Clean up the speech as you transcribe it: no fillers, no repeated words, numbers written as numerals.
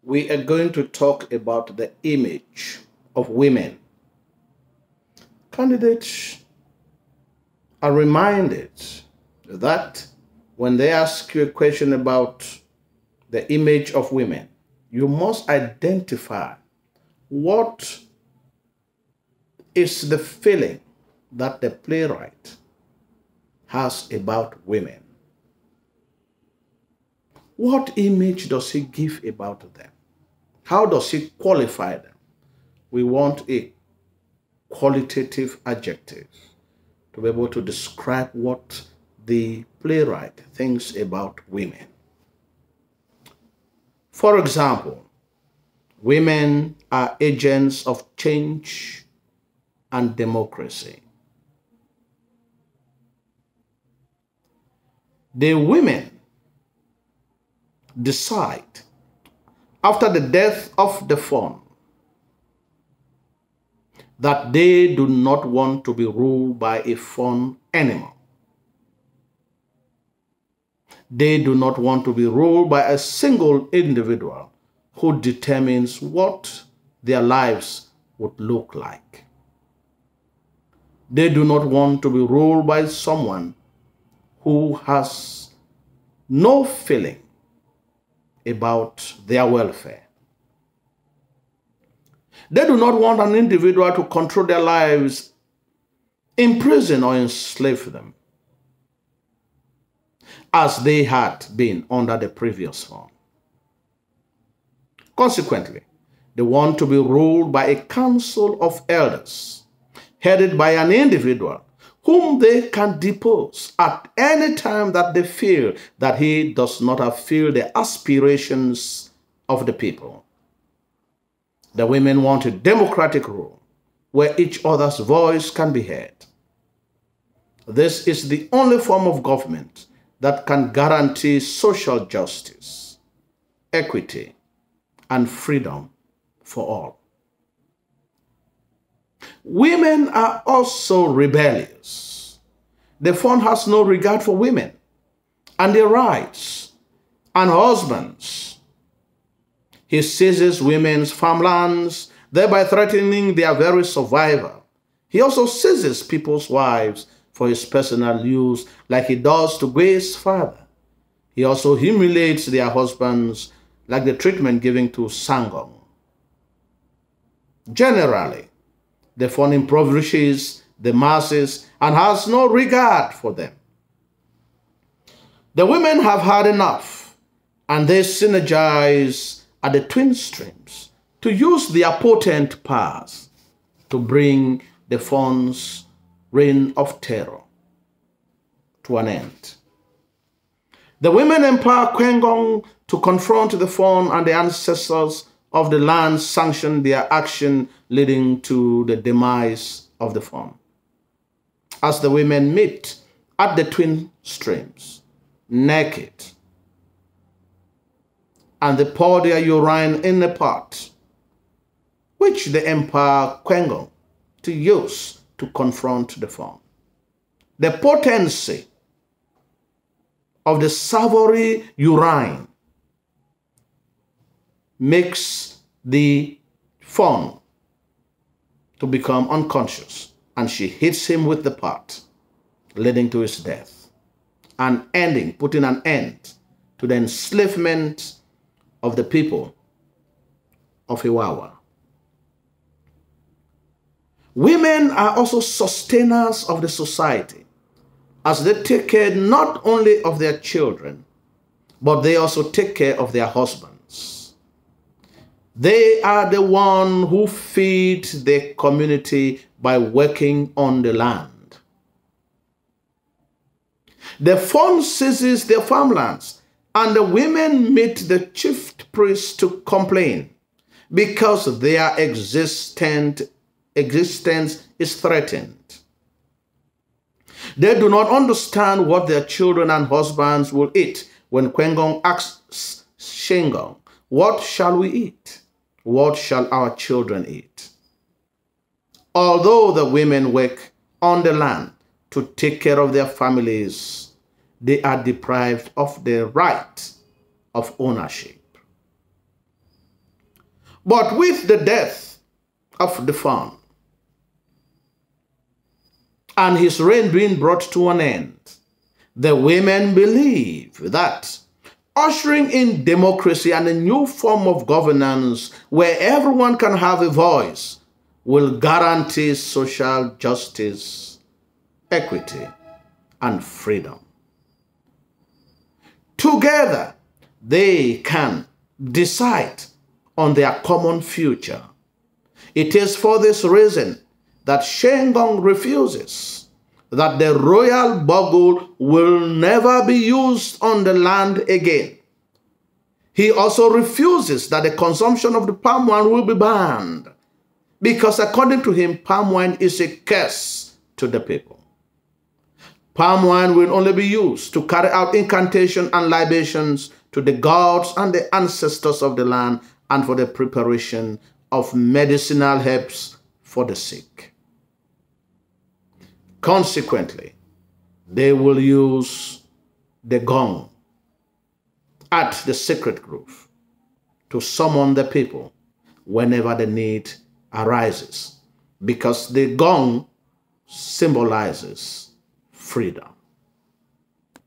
we are going to talk about the image of women. Candidates are reminded that when they ask you a question about the image of women, you must identify what is the feeling that the playwright has about women. What image does he give about them? How does he qualify them? We want a qualitative adjective to be able to describe what the playwright thinks about women. For example, women are agents of change and democracy. The women decide after the death of the fawn that they do not want to be ruled by a fawn anymore. They do not want to be ruled by a single individual who determines what their lives would look like. They do not want to be ruled by someone who has no feeling about their welfare. They do not want an individual to control their lives, imprison or enslave them, as they had been under the previous form. Consequently, they want to be ruled by a council of elders, headed by an individual whom they can depose at any time that they feel that he does not fulfill the aspirations of the people. The women want a democratic rule where each other's voice can be heard. This is the only form of government that can guarantee social justice, equity, and freedom for all. Women are also rebellious. The fawn has no regard for women and their rights and husbands. He seizes women's farmlands, thereby threatening their very survival. He also seizes people's wives for his personal use, like he does to Gwe's father. He also humiliates their husbands, like the treatment given to Sangong. Generally, the fawn impoverishes the masses and has no regard for them. The women have had enough, and they synergize at the twin streams to use their potent powers to bring the fawn's reign of terror to an end. The women empower Kwengong to confront the fawn, and the ancestors of the land sanction their action, leading to the demise of the fawn. As the women meet at the twin streams, naked, and they pour their urine in a pot, which they empower Kwengong to use to confront the fawn. The potency of the savory urine makes the fawn to become unconscious, and she hits him with the pot, leading to his death, and putting an end to the enslavement of the people of Iwawa. Women are also sustainers of the society, as they take care not only of their children, but they also take care of their husbands. They are the one who feed the community by working on the land. The fawn seizes their farmlands, and the women meet the chief priest to complain because their existence is threatened. They do not understand what their children and husbands will eat when Kwengong asks Shengong, "What shall we eat? What shall our children eat?" Although the women work on the land to take care of their families, they are deprived of the right of ownership. But with the death of the fawn and his reign being brought to an end, the women believe that ushering in democracy and a new form of governance where everyone can have a voice will guarantee social justice, equity, and freedom. Together, they can decide on their common future. It is for this reason that Shengon refuses that the royal bugle will never be used on the land again. He also refuses that the consumption of the palm wine will be banned, because according to him, palm wine is a curse to the people. Palm wine will only be used to carry out incantation and libations to the gods and the ancestors of the land, and for the preparation of medicinal herbs for the sick. Consequently, they will use the gong at the sacred grove to summon the people whenever the need arises, because the gong symbolizes freedom.